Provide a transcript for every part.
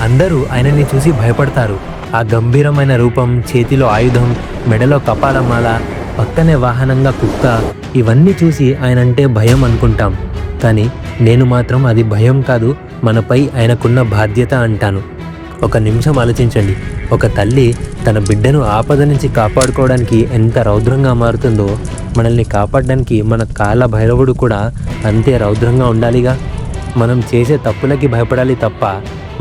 అందరూ ఆయనని చూసి భయపడతారు. ఆ గంభీరమైన రూపం, చేతిలో ఆయుధం, మెడలో కపాలమాల, పక్కనే వాహనంగా కుక్క, ఇవన్నీ చూసి ఆయనంటే భయం అనుకుంటాం. కానీ నేను మాత్రం అది భయం కాదు, మనపై ఆయనకున్న బాధ్యత అంటాను. ఒక నిమిషం ఆలోచించండి. ఒక తల్లి తన బిడ్డను ఆపద నుంచి కాపాడుకోవడానికి ఎంత రౌద్రంగా మారుతుందో, మనల్ని కాపాడడానికి మన కాళ్ళ భైరవుడు కూడా అంతే రౌద్రంగా ఉండాలిగా. మనం చేసే తప్పులకి భయపడాలి తప్ప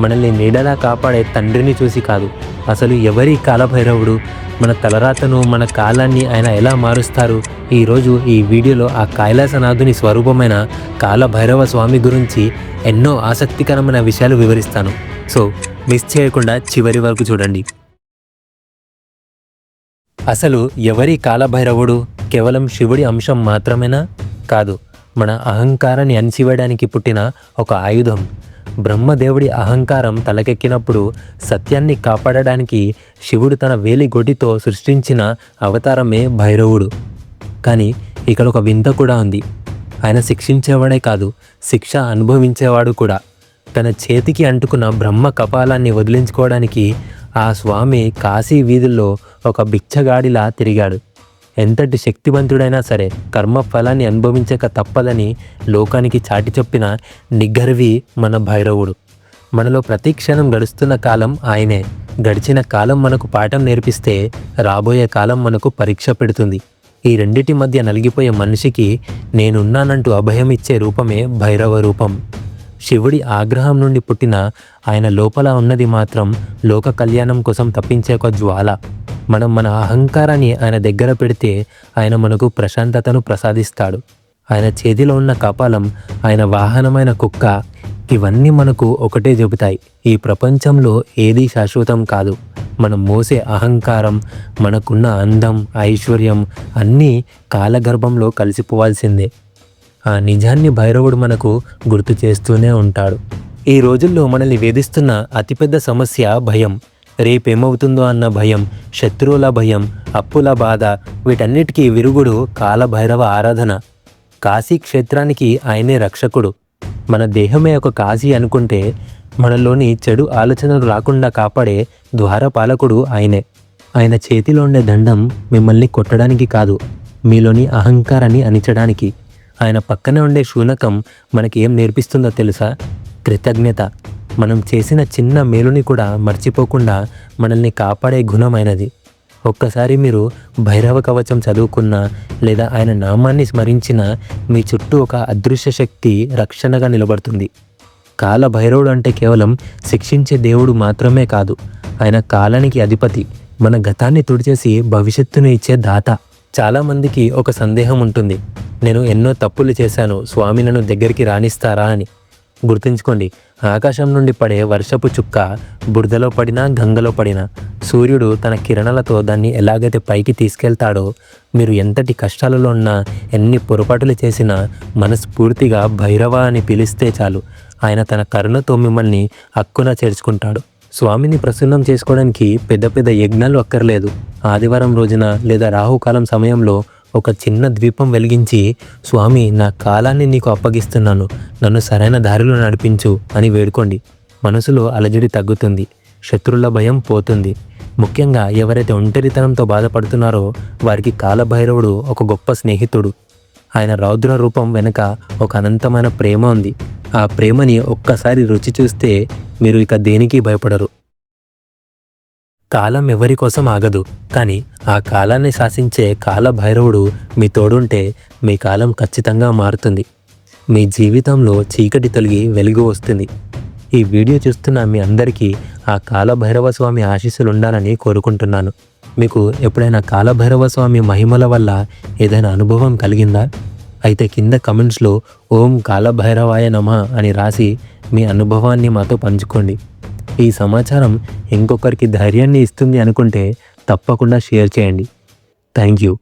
మనల్ని నీడలా కాపాడే తండ్రిని చూసి కాదు. అసలు ఎవరి కాలభైరవుడు? మన తలరాతను, మన కాలాన్ని ఆయన ఎలా మారుస్తారు? ఈరోజు ఈ వీడియోలో ఆ కైలాసనాథుని స్వరూపమైన కాలభైరవ స్వామి గురించి ఎన్నో ఆసక్తికరమైన విషయాలు వివరిస్తాను. సో మిస్ చేయకుండా చివరి వరకు చూడండి. అసలు ఎవరి కాలభైరవుడు? కేవలం శివుడి అంశం మాత్రమేనా? కాదు, మన అహంకారాన్ని అణిచివేయడానికి పుట్టిన ఒక ఆయుధం. బ్రహ్మదేవుడి అహంకారం తలకెక్కినప్పుడు సత్యాన్ని కాపాడడానికి శివుడు తన వేలి గొడ్డితో సృష్టించిన అవతారమే భైరవుడు. కానీ ఇక్కడ ఒక వింత కూడా ఉంది. ఆయన శిక్షించేవాడే కాదు, శిక్ష అనుభవించేవాడు కూడా. తన చేతికి అంటుకున్న బ్రహ్మ కపాలాన్ని వదిలించుకోవడానికి ఆ స్వామి కాశీ వీధుల్లో ఒక బిచ్చగాడిలా తిరిగాడు. ఎంతటి శక్తివంతుడైనా సరే కర్మ ఫలాన్ని అనుభవించక తప్పదని లోకానికి చాటి చెప్పిన నిగర్వి మన భైరవుడు. మనలో ప్రతి క్షణం గడుస్తున్న కాలం ఆయనే. గడిచిన కాలం మనకు పాఠం నేర్పిస్తే రాబోయే కాలం మనకు పరీక్ష పెడుతుంది. ఈ రెండిటి మధ్య నలిగిపోయే మనిషికి నేనున్నానంటూ అభయం ఇచ్చే రూపమే భైరవ రూపం. శివుడి ఆగ్రహం నుండి పుట్టిన ఆయన లోపల ఉన్నది మాత్రం లోక కళ్యాణం కోసం తప్పించే ఒక జ్వాల. మనం మన అహంకారాన్ని ఆయన దగ్గర పెడితే ఆయన మనకు ప్రశాంతతను ప్రసాదిస్తాడు. ఆయన చేతిలో ఉన్న కపాలం, ఆయన వాహనమైన కుక్క, ఇవన్నీ మనకు ఒకటే చెబుతాయి: ఈ ప్రపంచంలో ఏదీ శాశ్వతం కాదు. మనం మోసే అహంకారం, మనకున్న అందం, ఐశ్వర్యం అన్నీ కాలగర్భంలో కలిసిపోవాల్సిందే. ఆ నిజాన్ని భైరవుడు మనకు గుర్తు చేస్తూనే ఉంటాడు. ఈ రోజుల్లో మనల్ని వేధిస్తున్న అతిపెద్ద సమస్య భయం. రేపేమవుతుందో అన్న భయం, శత్రువుల భయం, అప్పుల బాధ, వీటన్నిటికీ విరుగుడు కాలభైరవ ఆరాధన. కాశీ క్షేత్రానికి ఆయనే రక్షకుడు. మన దేహమే ఒక కాశీ అనుకుంటే మనలోని చెడు ఆలోచనలు రాకుండా కాపాడే ద్వారపాలకుడు ఆయనే. ఆయన చేతిలో ఉండే దండం మిమ్మల్ని కొట్టడానికి కాదు, మీలోని అహంకారాన్ని అణిచడానికి. ఆయన పక్కనే ఉండే శూనకం మనకి ఏం నేర్పిస్తుందో తెలుసా? కృతజ్ఞత. మనం చేసిన చిన్న మేలుని కూడా మర్చిపోకుండా మనల్ని కాపాడే గుణమైనది. ఒక్కసారి మీరు భైరవ కవచం చదువుకున్నా లేదా ఆయన నామాన్ని స్మరించిన మీ చుట్టూ ఒక అదృశ్య శక్తి రక్షణగా నిలబడుతుంది. కాల భైరవుడు అంటే కేవలం శిక్షించే దేవుడు మాత్రమే కాదు, ఆయన కాలానికి అధిపతి. మన గతాన్ని తుడిచేసి భవిష్యత్తును ఇచ్చే దాత. చాలామందికి ఒక సందేహం ఉంటుంది: నేను ఎన్నో తప్పులు చేశాను, స్వామి నన్ను దగ్గరికి రాణిస్తారా అని. గుర్తుంచుకోండి, ఆకాశం నుండి పడే వర్షపు చుక్క బురదలో పడినా, గంగలో పడినా, సూర్యుడు తన కిరణాలతో దాన్ని ఎలాగైతే పైకి తీసుకెళ్తాడో, మీరు ఎంతటి కష్టాలలో ఉన్నా, ఎన్ని పొరపాటులు చేసినా మనస్ఫూర్తిగా భైరవ అని పిలిస్తే చాలు, ఆయన తన కరుణతో మిమ్మల్ని హక్కున చేర్చుకుంటాడు. స్వామిని ప్రసన్నం చేసుకోవడానికి పెద్ద పెద్ద యజ్ఞాలు అక్కర్లేదు. ఆదివారం రోజున లేదా రాహుకాలం సమయంలో ఒక చిన్న ద్వీపం వెలిగించి, స్వామి నా కాలాన్ని నీకు అప్పగిస్తున్నాను, నన్ను సరైన దారిలో నడిపించు అని వేడుకోండి. మనసులో అలజడి తగ్గుతుంది, శత్రువుల భయం పోతుంది. ముఖ్యంగా ఎవరైతే ఒంటరితనంతో బాధపడుతున్నారో వారికి కాలభైరవుడు ఒక గొప్ప స్నేహితుడు. ఆయన రౌద్ర రూపం వెనుక ఒక అనంతమైన ప్రేమ ఉంది. ఆ ప్రేమని ఒక్కసారి రుచి చూస్తే మీరు ఇక దేనికి భయపడరు. కాలం ఎవరి కోసం ఆగదు, కానీ ఆ కాలాన్ని శాసించే కాలభైరవుడు మీ తోడుంటే మీ కాలం ఖచ్చితంగా మారుతుంది. మీ జీవితంలో చీకటి తొలగి వెలుగు వస్తుంది. ఈ వీడియో చూస్తున్న మీ అందరికీ ఆ కాలభైరవ స్వామి ఆశీస్సులు ఉండాలని కోరుకుంటున్నాను. మీకు ఎప్పుడైనా కాలభైరవ స్వామి మహిమల వల్ల ఏదైనా అనుభవం కలిగిందా? అయితే కింద కమెంట్స్లో ఓం కాలభైరవాయ నమః అని రాసి మీ అనుభవాన్ని మాతో పంచుకోండి. ఈ సమాచారం ఇంకొకరికి ధైర్యాన్ని ఇస్తుంది అనుకుంటే తప్పకుండా షేర్ చేయండి. Thank you.